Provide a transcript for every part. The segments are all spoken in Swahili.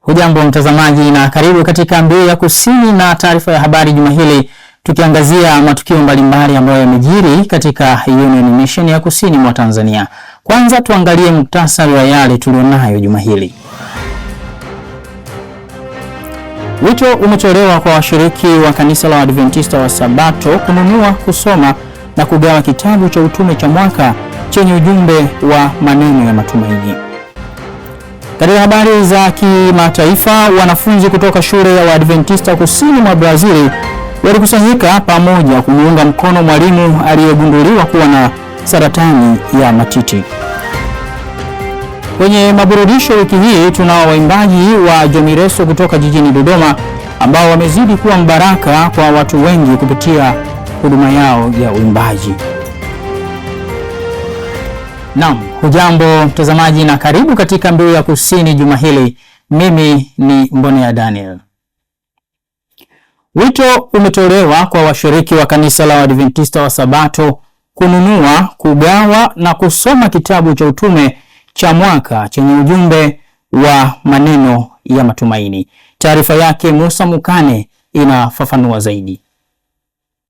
Hujambo mtazamaji na karibu katika Mbiu ya Kusini na taarifa ya habari juma hili, tukiangazia matukio mbalimbali ambayo yamejiri katika Union Mission ya Kusini mwa Tanzania. Kwanza tuangalie muktasari wa yale tulionayo juma hili. Wito umetolewa kwa washiriki wa kanisa la Adventista wa Sabato kununua, kusoma na kugawa kitabu cha utume cha mwaka chenye ujumbe wa maneno ya matumaini. Katika habari za kimataifa, wanafunzi kutoka shule ya Waadventista kusini mwa Brazil walikusanyika pamoja kumuunga mkono mwalimu aliyegunduliwa kuwa na saratani ya matiti. Kwenye maburudisho wiki hii tunao waimbaji wa Jomireso kutoka jijini Dodoma ambao wamezidi kuwa mbaraka kwa watu wengi kupitia huduma yao ya uimbaji. Naam, hujambo mtazamaji na karibu katika Mbiu ya Kusini juma hili. Mimi ni Mbonea Daniel. Wito umetolewa kwa washiriki wa kanisa la Adventista wa Sabato kununua, kugawa na kusoma kitabu cha utume cha mwaka chenye ujumbe wa maneno ya matumaini. Taarifa yake Musa Mukane inafafanua zaidi.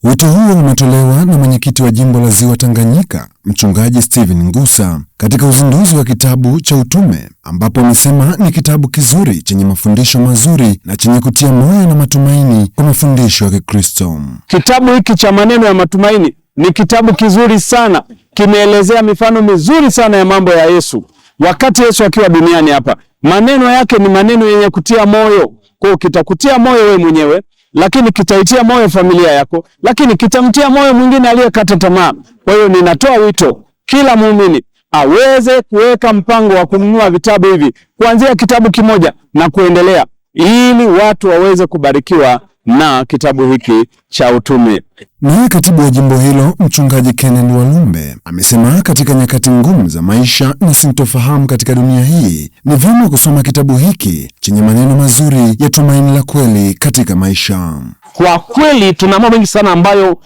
Wito huo umetolewa na mwenyekiti wa jimbo la Ziwa Tanganyika, Mchungaji Steven Ngusa, katika uzinduzi wa kitabu cha utume, ambapo amesema ni kitabu kizuri chenye mafundisho mazuri na chenye kutia moyo na matumaini kwa mafundisho ya Kikristo. Kitabu hiki cha maneno ya matumaini ni kitabu kizuri sana, kimeelezea mifano mizuri sana ya mambo ya Yesu wakati Yesu akiwa duniani hapa. Maneno yake ni maneno yenye kutia moyo, kwa kitakutia moyo wewe mwenyewe, lakini kitaitia moyo familia yako, lakini kitamtia moyo mwingine aliyekata tamaa. Kwa hiyo ninatoa wito kila muumini aweze kuweka mpango wa kununua vitabu hivi kuanzia kitabu kimoja na kuendelea, ili watu waweze kubarikiwa na kitabu hiki cha utume. Naye katibu wa jimbo hilo, Mchungaji Kennedy Walumbe, amesema katika nyakati ngumu za maisha na sintofahamu katika dunia hii, ni vyema kusoma kitabu hiki chenye maneno mazuri ya tumaini la kweli katika maisha. Kwa kweli tuna mambo mengi sana ambayo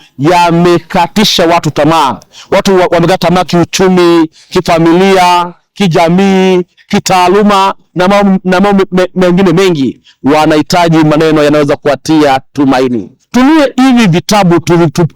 yamekatisha watu tamaa. Watu wamekata tamaa kiuchumi, kifamilia, kijamii, kitaaluma na mambo mengine mengi. Wanahitaji maneno yanaweza kuwatia tumaini. Tunue hivi vitabu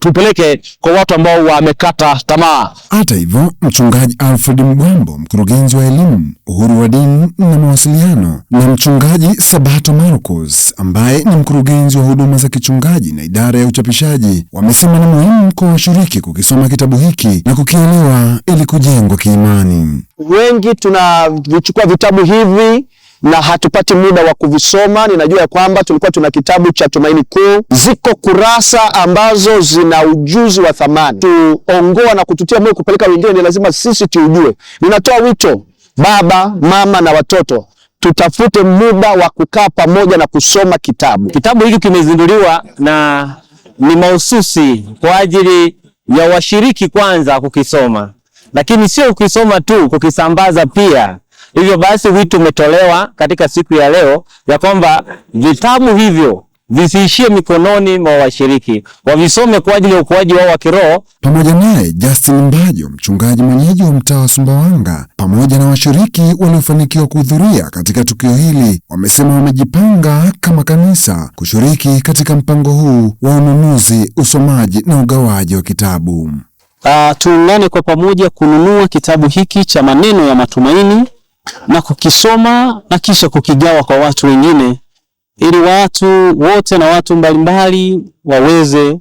tupeleke kwa watu ambao wamekata tamaa. Hata hivyo, Mchungaji Alfred Mbwambo, mkurugenzi wa elimu, uhuru wa dini na mawasiliano, na Mchungaji Sabato Marcos, ambaye ni mkurugenzi wa huduma za kichungaji na idara ya uchapishaji, wamesema ni muhimu kwa washiriki kukisoma kitabu hiki na kukielewa ili kujengwa kiimani. Wengi tunavichukua vitabu hivi na hatupati muda wa kuvisoma. Ninajua ya kwamba tulikuwa tuna kitabu cha Tumaini Kuu. Ziko kurasa ambazo zina ujuzi wa thamani, tuongoa na kututia moyo kupeleka wengine. Ni lazima sisi tuujue. Ninatoa wito, baba, mama na watoto, tutafute muda wa kukaa pamoja na kusoma kitabu. Kitabu hiki kimezinduliwa na ni mahususi kwa ajili ya washiriki kwanza kukisoma, lakini sio kukisoma tu, kukisambaza pia. Hivyo basi wito umetolewa katika siku ya leo ya kwamba vitabu hivyo visiishie mikononi mwa washiriki, wavisome kwa ajili ya ukuaji wao wa kiroho. Pamoja naye Justin Mbajo, mchungaji mwenyeji wa mtaa wa Sumbawanga, pamoja na washiriki waliofanikiwa kuhudhuria katika tukio hili, wamesema wamejipanga kama kanisa kushiriki katika mpango huu wa ununuzi, usomaji na ugawaji wa kitabu. Tuungane kwa pamoja kununua kitabu hiki cha maneno ya matumaini na kukisoma na kisha kukigawa kwa watu wengine, ili watu wote na watu mbalimbali waweze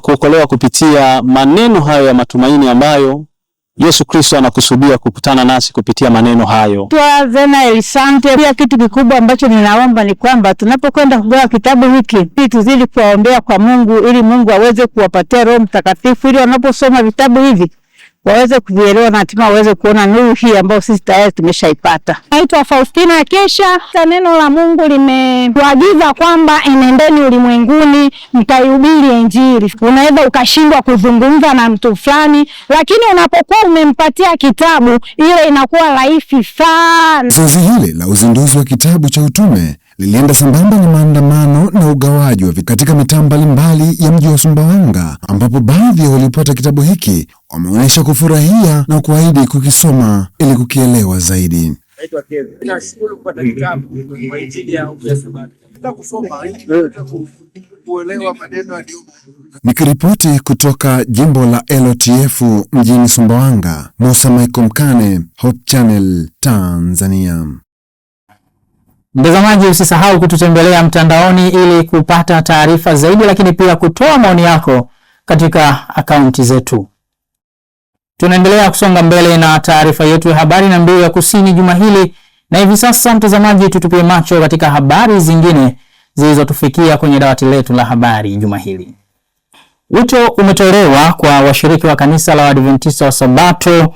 kuokolewa kupitia maneno hayo ya matumaini ambayo Yesu Kristo anakusudia kukutana nasi kupitia maneno hayo. Zena Elisante, pia kitu kikubwa ambacho ninaomba ni kwamba tunapokwenda kugawa kitabu hiki, tuzidi kuwaombea kwa Mungu ili Mungu aweze kuwapatia Roho Mtakatifu ili wanaposoma vitabu hivi waweze kuvielewa na hatimaye waweze kuona nuru hii ambayo sisi tayari tumeshaipata. Naitwa Faustina Kesha. Neno la Mungu limetuagiza kwamba enendeni ulimwenguni mkaihubiri Injili. Unaweza ukashindwa kuzungumza na mtu fulani, lakini unapokuwa umempatia kitabu, ile inakuwa rahisi sana. Zoezi hili la uzinduzi wa kitabu cha utume lilienda sambamba na maandamano na ugawaji wa katika mitaa mbalimbali ya mji wa Sumbawanga, ambapo baadhi ya waliopata kitabu hiki wameonyesha kufurahia na kuahidi kukisoma ili kukielewa zaidi. Naitwa Kevin. Nashukuru kupata kitabu kwa Injili ya Sabato. Nataka kusoma kuelewa maneno ya Mungu. Nikiripoti kutoka jimbo la LOTF mjini Sumbawanga, Musa Michael Mkane, Hope Channel, Tanzania. Mtazamaji, usisahau kututembelea mtandaoni ili kupata taarifa zaidi, lakini pia kutoa maoni yako katika akaunti zetu. Tunaendelea kusonga mbele na taarifa yetu ya habari na Mbiu ya Kusini juma hili, na hivi sasa mtazamaji, tutupie macho katika habari zingine zilizotufikia kwenye dawati letu la habari juma hili. Wito umetolewa kwa washiriki wa kanisa la Waadventista wa Sabato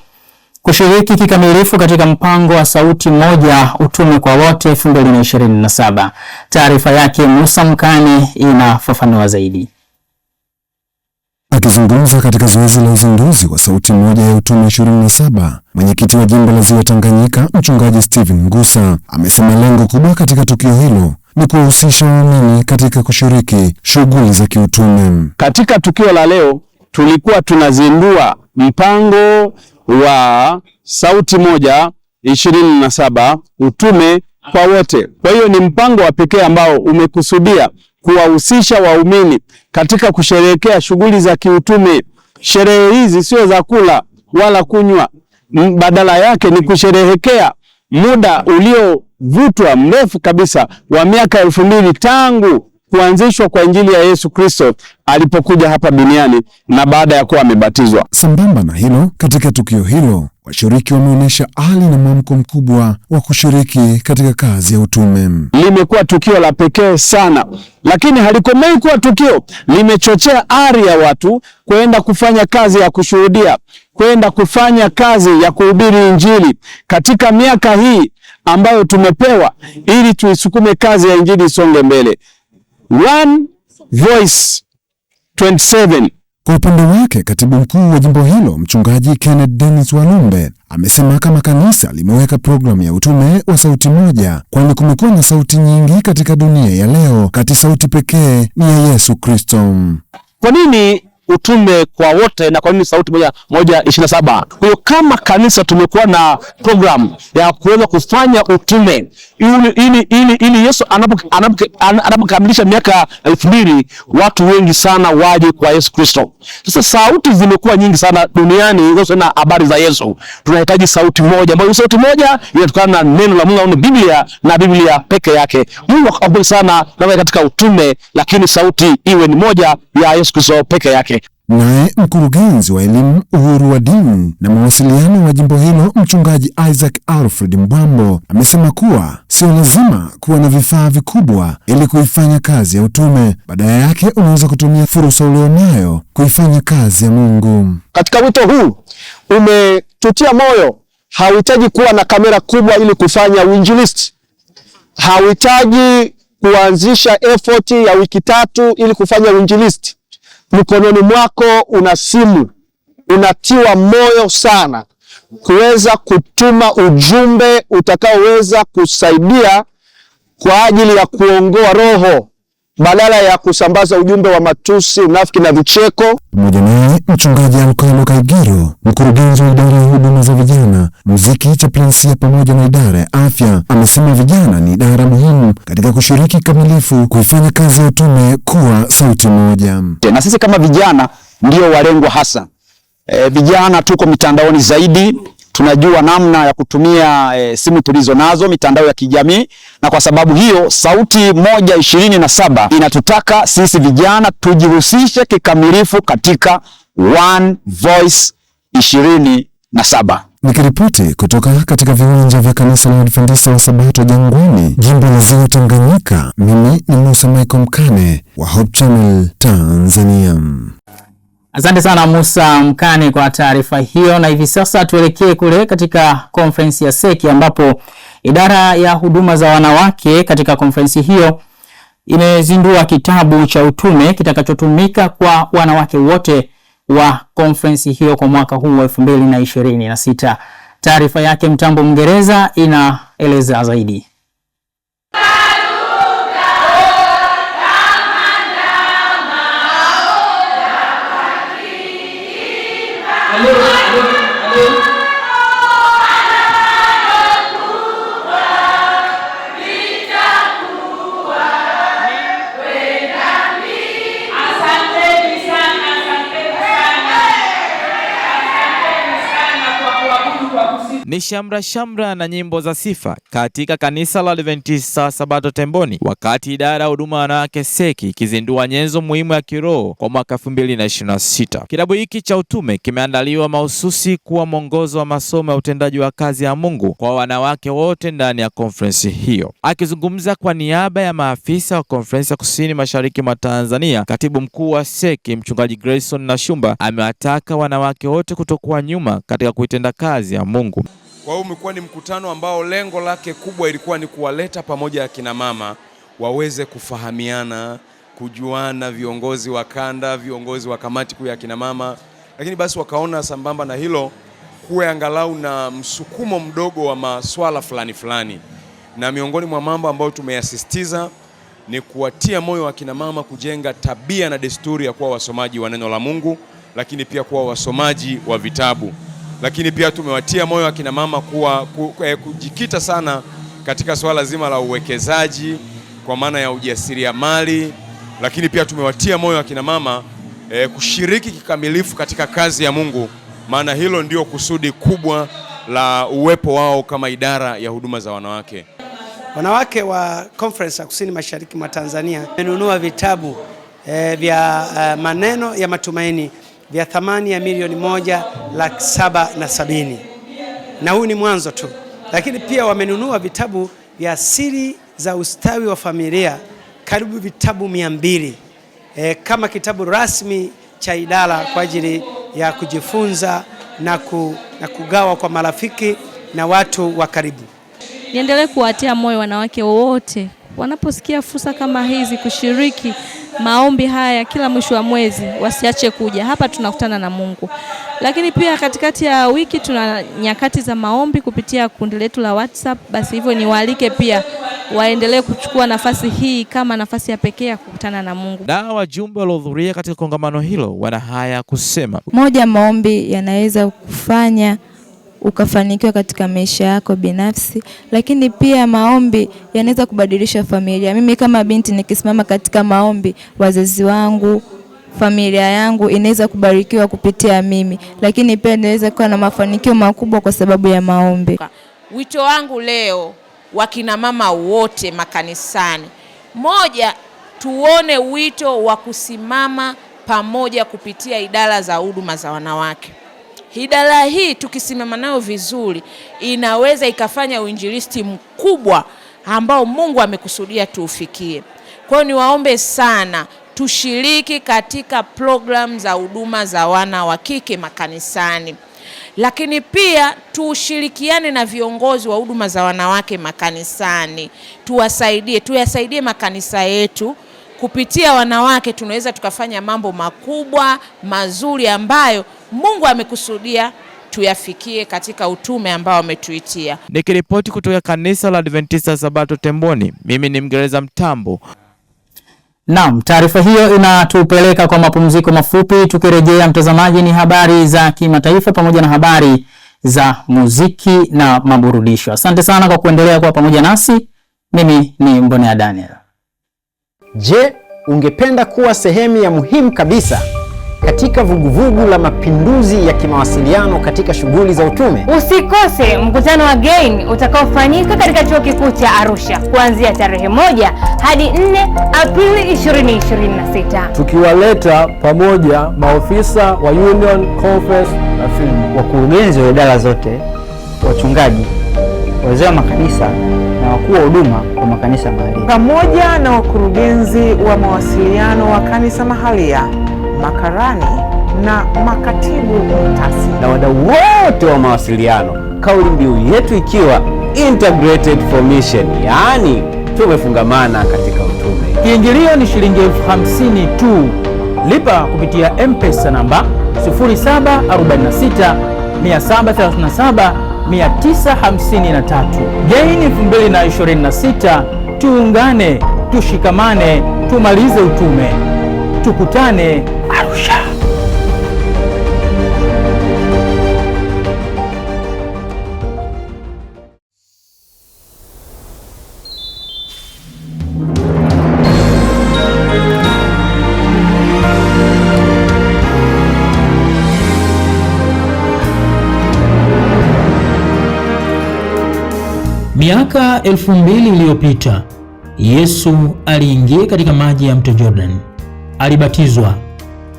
kushiriki kikamilifu katika mpango wa Sauti Moja Utume kwa Wote 2027. Taarifa yake Musa Mkani inafafanua zaidi. Akizungumza katika zoezi la uzinduzi wa Sauti Moja ya Utume 27, mwenyekiti wa jimbo la Ziwa Tanganyika, Mchungaji Steven Ngusa, amesema lengo kubwa katika tukio hilo ni kuhusisha waumini katika kushiriki shughuli za kiutume. Katika tukio la leo tulikuwa tunazindua mpango wa Sauti Moja 27 Utume kwa Wote. Kwa hiyo ni mpango wa pekee ambao umekusudia kuwahusisha waumini katika kusherehekea shughuli za kiutume. Sherehe hizi sio za kula wala kunywa, badala yake ni kusherehekea muda uliovutwa mrefu kabisa wa miaka 2000 tangu kuanzishwa kwa Injili ya Yesu Kristo alipokuja hapa duniani na baada ya kuwa amebatizwa. Sambamba na hilo, katika tukio hilo washiriki wameonyesha hali na mwamko mkubwa wa kushiriki katika kazi ya utume. Limekuwa tukio la pekee sana, lakini halikomei kuwa tukio. Limechochea ari ya watu kwenda kufanya kazi ya kushuhudia, kwenda kufanya kazi ya kuhubiri Injili katika miaka hii ambayo tumepewa ili tuisukume kazi ya Injili isonge mbele. One Voice 27. Kwa upande wake, katibu mkuu wa jimbo hilo, Mchungaji Kenneth Dennis Walumbe, amesema kama kanisa limeweka programu ya utume wa sauti moja, kwani kumekuwa na sauti nyingi katika dunia ya leo, kati sauti pekee ni ya Yesu Kristo. Kwa nini utume kwa wote na kwa nini Sauti Moja 27? Kwa hiyo kama kanisa tumekuwa na program ya kuweza kufanya utume ili Yesu anapokamilisha miaka 2000 watu wengi sana waje kwa Yesu Kristo. Sasa sauti zimekuwa nyingi sana duniani hizo na habari za Yesu. Tunahitaji sauti moja ambayo sauti moja inatokana na neno la Mungu au Biblia, na Biblia peke yake. Mungu akabariki sana na katika utume, lakini sauti iwe ni moja ya Yesu Kristo peke yake. Naye mkurugenzi wa elimu, uhuru wa dini na mawasiliano wa jimbo hilo, Mchungaji Isaac Alfred Mbwambo, amesema kuwa sio lazima kuwa na vifaa vikubwa ili kuifanya kazi ya utume. Badala yake unaweza kutumia fursa ulionayo kuifanya kazi ya Mungu. Katika wito huu umetutia moyo, hauhitaji kuwa na kamera kubwa ili kufanya uinjilisti. Hauhitaji kuanzisha effort ya wiki 3 ili kufanya uinjilisti. Mikononi mwako una simu, unatiwa moyo sana kuweza kutuma ujumbe utakaoweza kusaidia kwa ajili ya kuongoa roho, badala ya kusambaza ujumbe wa matusi, unafiki na vicheko. Pamoja naye Mchungaji Alkailo Kaigiro, mkurugenzi wa idara ya huduma za vijana, muziki, chaplainsia pamoja na idara ya afya, amesema vijana ni idara muhimu katika kushiriki kamilifu kuifanya kazi ya utume kuwa sauti moja. Na sisi kama vijana ndio walengwa hasa. Vijana tuko mitandaoni zaidi, tunajua namna ya kutumia simu tulizo nazo, mitandao ya kijamii, na kwa sababu hiyo Sauti Moja 27 inatutaka sisi vijana tujihusishe kikamilifu katika One Voice 27. Nikiripoti kutoka katika viwanja vya kanisa la Waadventista wa Sabato Jangwani, jimbo la Ziwa Tanganyika, mimi ni Musa Michael Mkane wa Hope Channel, Tanzania. Asante sana Musa Mkane kwa taarifa hiyo, na hivi sasa tuelekee kule katika konferensi ya Seki ambapo idara ya huduma za wanawake katika konferensi hiyo imezindua kitabu cha utume kitakachotumika kwa wanawake wote wa konferensi hiyo kwa mwaka huu wa 2026. Taarifa yake Mtambo Mngereza inaeleza zaidi. Ni shamra na nyimbo za sifa katika kanisa la Adventista Sabato Temboni, wakati idara ya huduma wanawake seki ikizindua nyenzo muhimu ya kiroho kwa mwaka 2026. Kitabu hiki cha utume kimeandaliwa mahususi kuwa mwongozo wa masomo ya utendaji wa kazi ya Mungu kwa wanawake wote ndani ya konferensi hiyo. Akizungumza kwa niaba ya maafisa wa konferensi ya Kusini Mashariki mwa Tanzania, katibu mkuu wa seki Mchungaji Grayson Nashumba amewataka wanawake wote kutokuwa nyuma katika kuitenda kazi ya Mungu. Kwa hiyo umekuwa ni mkutano ambao lengo lake kubwa ilikuwa ni kuwaleta pamoja akina mama waweze kufahamiana, kujuana, viongozi wa kanda, viongozi wa kamati kuu ya akina mama, lakini basi wakaona sambamba na hilo kuwe angalau na msukumo mdogo wa maswala fulani. Na miongoni mwa mambo ambayo tumeyasisitiza ni kuwatia moyo akina mama kujenga tabia na desturi ya kuwa wasomaji wa neno la Mungu, lakini pia kuwa wasomaji wa vitabu. Lakini pia tumewatia moyo akina mama kujikita sana katika swala zima la uwekezaji kwa maana ya ujasiriamali, lakini pia tumewatia moyo akina mama kushiriki kikamilifu katika kazi ya Mungu, maana hilo ndio kusudi kubwa la uwepo wao kama idara ya huduma za wanawake. Wanawake wa Conference ya Kusini Mashariki mwa Tanzania wamenunua vitabu vya maneno ya matumaini vya thamani ya milioni 1,770,000. Na huu ni mwanzo tu. Lakini pia wamenunua vitabu vya siri za ustawi wa familia karibu vitabu 200 kama kitabu rasmi cha idara kwa ajili ya kujifunza na kugawa kwa marafiki na watu wa karibu. Niendelee kuwatia moyo wanawake wote wanaposikia fursa kama hizi kushiriki maombi haya kila mwisho wa mwezi, wasiache kuja hapa. Tunakutana na Mungu, lakini pia katikati ya wiki tuna nyakati za maombi kupitia kundi letu la WhatsApp. Basi hivyo niwaalike pia waendelee kuchukua nafasi hii kama nafasi ya pekee ya kukutana na Mungu. Na wajumbe waliohudhuria katika kongamano hilo wana haya kusema. Moja, maombi yanaweza kufanya ukafanikiwa katika maisha yako binafsi, lakini pia maombi yanaweza kubadilisha familia. Mimi kama binti nikisimama katika maombi, wazazi wangu, familia yangu inaweza kubarikiwa kupitia mimi, lakini pia inaweza kuwa na mafanikio makubwa kwa sababu ya maombi. Wito wangu leo wakina mama wote makanisani, moja, tuone wito wa kusimama pamoja kupitia idara za huduma za wanawake. Idara hii tukisimama nayo vizuri inaweza ikafanya uinjilisti mkubwa ambao Mungu amekusudia tuufikie. Kwa hiyo niwaombe sana tushiriki katika program za huduma za wana wa kike makanisani. Lakini pia tushirikiane na viongozi wa huduma za wanawake makanisani. Tuyasaidie makanisa yetu. Kupitia wanawake tunaweza tukafanya mambo makubwa mazuri ambayo Mungu amekusudia tuyafikie katika utume ambao ametuitia. Nikiripoti kutoka kanisa la Adventista Sabato Temboni, mimi ni Mgereza Mtambo. Naam, taarifa hiyo inatupeleka kwa mapumziko mafupi. Tukirejea mtazamaji, ni habari za kimataifa pamoja na habari za muziki na maburudisho. Asante sana kwa kuendelea kuwa pamoja nasi. Mimi ni Mbonea Daniel. Je, ungependa kuwa sehemu ya muhimu kabisa katika vuguvugu la mapinduzi ya kimawasiliano katika shughuli za utume? Usikose mkutano wa GAIN utakaofanyika katika Chuo Kikuu cha Arusha kuanzia tarehe 1 hadi 4 Aprili 2026. Tukiwaleta pamoja maofisa wa Union Conference na Film, wakurugenzi wa idara zote, wachungaji, wazee wa makanisa na wakuu wa huduma kwa makanisa mahalia, pamoja na wakurugenzi wa mawasiliano wa kanisa mahalia, makarani na makatibu mtasi na wadau wote wa mawasiliano. Kauli mbiu yetu ikiwa Integrated for Mission, yaani tumefungamana katika utume. Kiingilio ni shilingi 50,000 tu. Lipa kupitia M-Pesa namba 0746 737 953. GAIN 2026, tuungane, tushikamane, tumalize utume. Tukutane Arusha. Miaka 2000 iliyopita, Yesu aliingia katika maji ya mto Jordan. Alibatizwa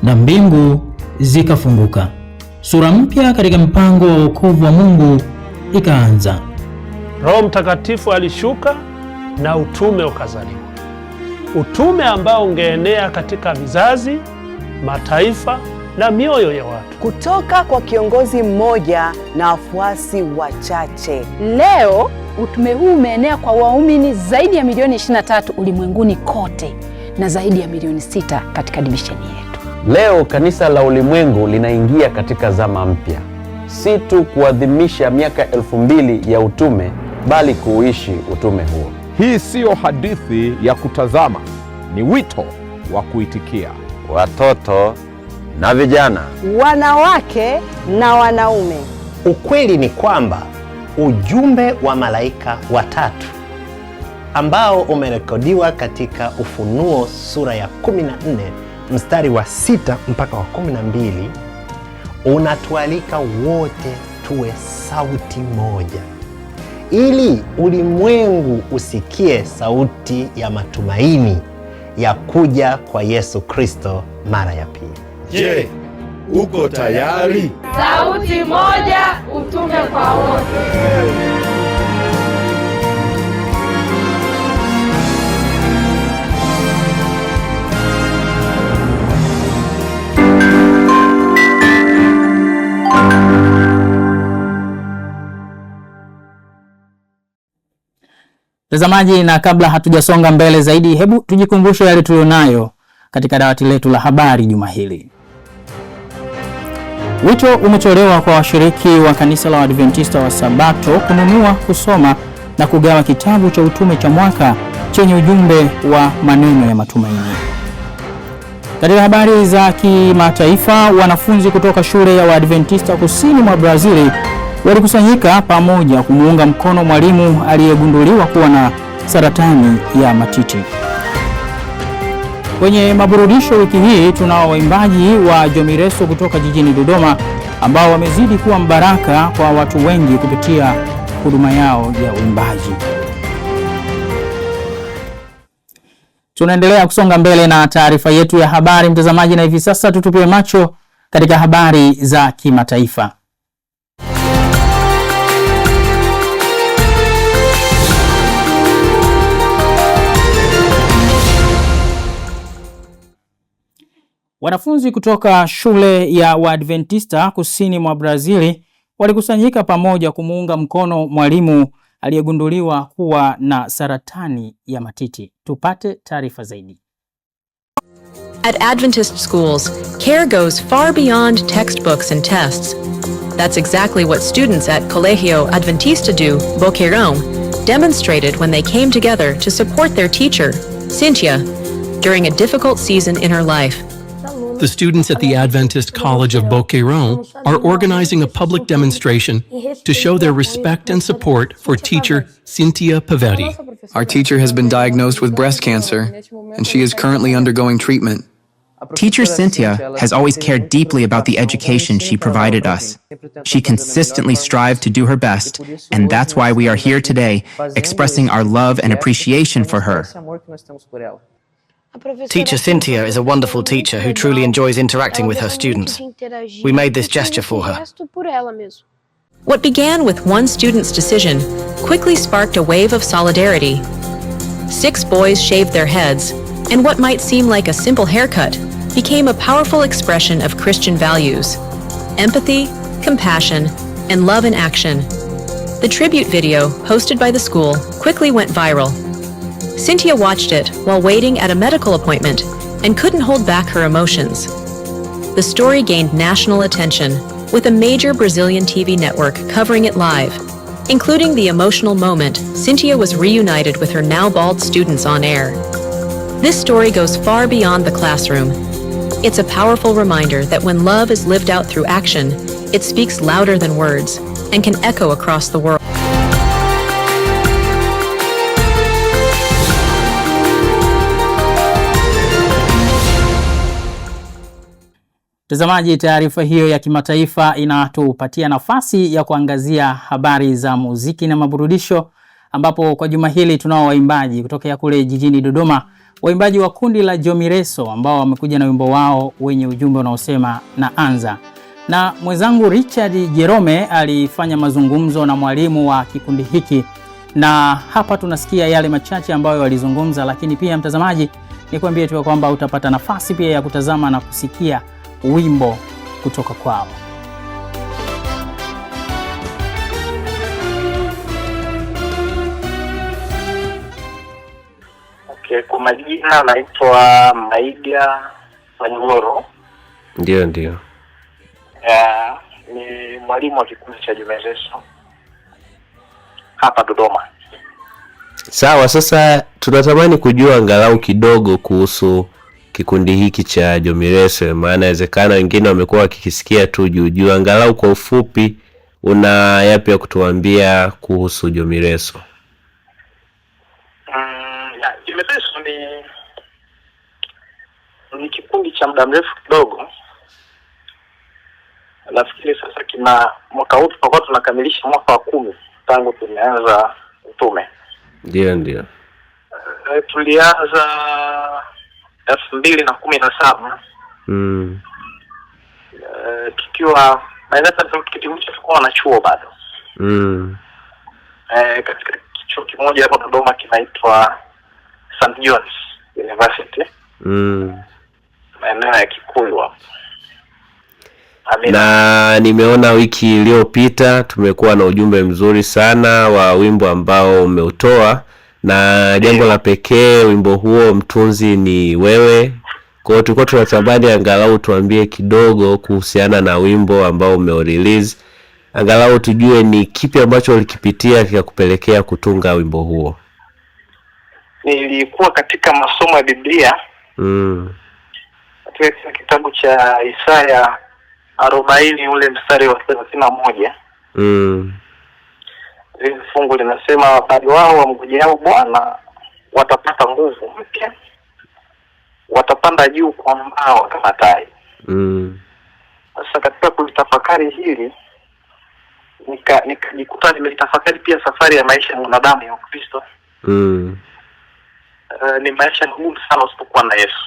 na mbingu zikafunguka. Sura mpya katika mpango wa wokovu wa Mungu ikaanza. Roho Mtakatifu alishuka na utume ukazaliwa. Utume ambao ungeenea katika vizazi, mataifa na mioyo ya watu. Kutoka kwa kiongozi mmoja na wafuasi wachache. Leo utume huu umeenea kwa waumini zaidi ya milioni 23 ulimwenguni kote na zaidi ya milioni 6 katika divisheni yetu. Leo kanisa la ulimwengu linaingia katika zama mpya. Si tu kuadhimisha miaka 2000 ya utume, bali kuishi utume huo. Hii siyo hadithi ya kutazama, ni wito wa kuitikia. Watoto na vijana, wanawake na wanaume. Ukweli ni kwamba ujumbe wa malaika watatu ambao umerekodiwa katika Ufunuo sura ya 14 mstari wa 6 mpaka wa 12 unatualika wote tuwe sauti moja, ili ulimwengu usikie sauti ya matumaini ya kuja kwa Yesu Kristo mara ya pili. Je, uko tayari? Sauti moja, utume kwa wote. Mtazamaji, na kabla hatujasonga mbele zaidi, hebu tujikumbushe yale tulionayo katika dawati letu la habari juma hili. Wito umetolewa kwa washiriki wa kanisa la Waadventista wa Sabato kununua, kusoma na kugawa kitabu cha utume cha mwaka chenye ujumbe wa maneno ya matumaini. Katika habari za kimataifa, wanafunzi kutoka shule ya Waadventista kusini mwa Brazil walikusanyika pamoja kumuunga mkono mwalimu aliyegunduliwa kuwa na saratani ya matiti. Kwenye maburudisho wiki hii tunao waimbaji wa Jomireso kutoka jijini Dodoma ambao wamezidi kuwa mbaraka kwa watu wengi kupitia huduma yao ya uimbaji. Tunaendelea kusonga mbele na taarifa yetu ya habari, mtazamaji, na hivi sasa tutupie macho katika habari za kimataifa. Wanafunzi kutoka shule ya Waadventista kusini mwa Brazil walikusanyika pamoja kumuunga mkono mwalimu aliyegunduliwa kuwa na saratani ya matiti. Tupate taarifa zaidi. At Adventist schools, care goes far beyond textbooks and tests. That's exactly what students at Colegio Adventista do Boqueirão demonstrated when they came together to support their teacher, Cynthia, during a difficult season in her life. The students at the Adventist College of Boqueirão are organizing a public demonstration to show their respect and support for teacher Cynthia Paveri. Our teacher has been diagnosed with breast cancer, and she is currently undergoing treatment. Teacher Cynthia has always cared deeply about the education she provided us. She consistently strived to do her best, and that's why we are here today, expressing our love and appreciation for her. Teacher Cynthia is a wonderful teacher who truly enjoys interacting with her students. We made this gesture for her. What began with one student's decision quickly sparked a wave of solidarity. 6 boys shaved their heads, and what might seem like a simple haircut became a powerful expression of Christian values: empathy, compassion, and love in action. The tribute video, hosted by the school, quickly went viral. Cynthia watched it while waiting at a medical appointment and couldn't hold back her emotions. The story gained national attention, with a major Brazilian TV network covering it live. Including the emotional moment, Cynthia was reunited with her now bald students on air. This story goes far beyond the classroom. It's a powerful reminder that when love is lived out through action, it speaks louder than words and can echo across the world. Mtazamaji, taarifa hiyo ya kimataifa inatupatia nafasi ya kuangazia habari za muziki na maburudisho ambapo kwa juma hili tunao waimbaji kutoka kule jijini Dodoma, waimbaji wa kundi la Jomireso ambao wamekuja na wimbo wao wenye ujumbe unaosema naanza. Na mwenzangu Richard Jerome alifanya mazungumzo na mwalimu wa kikundi hiki, na hapa tunasikia yale machache ambayo walizungumza, lakini pia mtazamaji, nikwambie tu kwamba utapata nafasi pia ya kutazama na kusikia wimbo kutoka kwao. Okay, kwa majina naitwa Maiga Manyoro. Ndio. Ni mwalimu wa kikundi cha Jomireso hapa Dodoma. Sawa, sasa tunatamani kujua angalau kidogo kuhusu kikundi hiki cha Jomireso, maana inawezekana wengine wamekuwa wakikisikia tu juu. Angalau kwa ufupi una yapi ya kutuambia kuhusu Jomireso? Jomireso ni kikundi cha muda mrefu kidogo. Nafikiri sasa mwaka huu tutakuwa tunakamilisha mwaka wa 10 tangu tumeanza utume. Ndio. Tulianza 2017. Tukiwa kipindi hicho tulikuwa na chuo bado. Katika chuo kimoja hapo Dodoma kinaitwa St. John's University. Maeneo ya Kikuyu hapo. Na nimeona wiki iliyopita tumekuwa na ujumbe mzuri sana wa wimbo ambao umeutoa, na jambo la pekee wimbo huo mtunzi ni wewe. Kwa hiyo tulikuwa tunatamani angalau tuambie kidogo kuhusiana na wimbo ambao umeurelease, angalau tujue ni kipi ambacho ulikipitia kikakupelekea kutunga wimbo huo. Nilikuwa katika masomo ya Biblia. Katika kitabu cha Isaya 40 ule mstari wa 31. Hili fungu linasema bali wao wamngojeao Bwana watapata nguvu mpya, watapanda juu kwa mbawa kama tai. Sasa katika kulitafakari hili nikajikuta nimetafakari pia safari ya maisha ya mwanadamu ya Kristo. Ni maisha magumu sana usipokuwa na Yesu.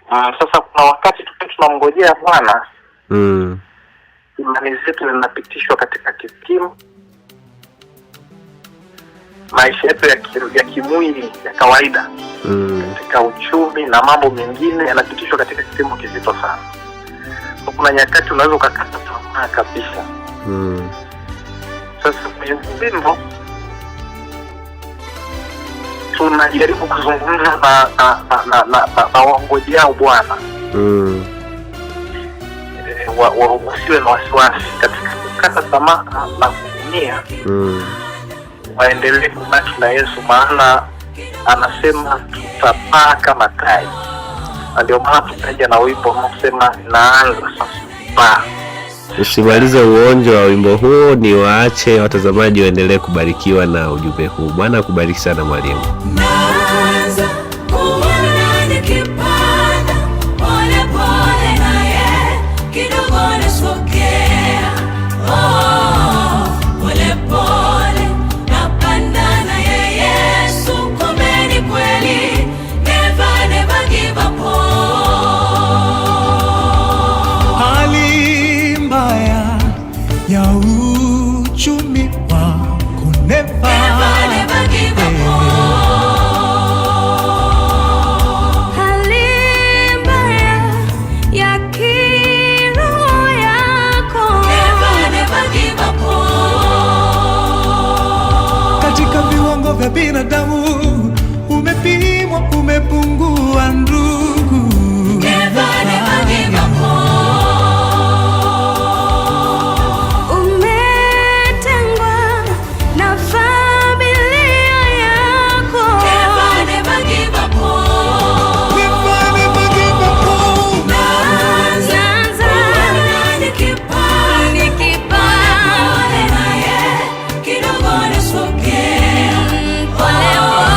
Sasa kuna wakati tunamngojea Bwana, imani zetu zinapitishwa katika kipimo, maisha yetu ya kimwili ya kawaida, katika uchumi na mambo mengine yanapitishwa katika kipimo kizito sana. So kuna nyakati unaweza ukakata tamaa kabisa. Sasa kwenye wimbo tunajaribu kuzungumza na wangojeao Bwana. Wasiwe na wasiwasi katika kukata tamaa na kuumia. Waendelee kubaki na Yesu, maana anasema tutapaa kama tai. Ndio maana tukaja na wimbo unaosema naanza sasa. Usimalize uonjo wa wimbo huo, ni waache watazamaji waendelee kubarikiwa na ujumbe huu. Bwana akubariki sana mwalimu. Naanza kuona nikipanda pole pole naye kidogo nasogea. Pole pole napanda naye Yesu, kumbe ni kweli. Never give up. Hali mbaya ya uchumi wako never give up. Hali mbaya ya kiroho yako never give up. Katika viwango vya binadamu umepimwa, umepungua ndugu. Never give up. Umetengwa na familia yako. Never give up. Never give up. Naanza nikipanda naye kidogo nasogea. Pole pole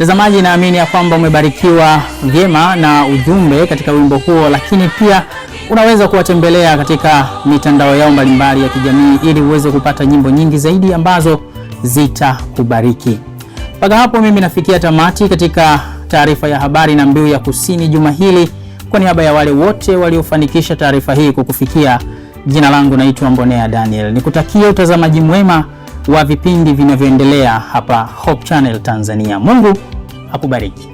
Mtazamaji, naamini ya kwamba umebarikiwa vyema na ujumbe katika wimbo huo, lakini pia unaweza kuwatembelea katika mitandao yao mbalimbali ya kijamii ili uweze kupata nyimbo nyingi zaidi ambazo zitakubariki. Mpaka hapo mimi nafikia tamati katika taarifa ya habari na Mbiu ya Kusini juma hili. Kwa niaba ya wale wote waliofanikisha taarifa hii kukufikia, jina langu naitwa Mbonea Daniel. Nikutakia utazamaji mwema wa vipindi vinavyoendelea hapa Hope Channel Tanzania. Mungu akubariki.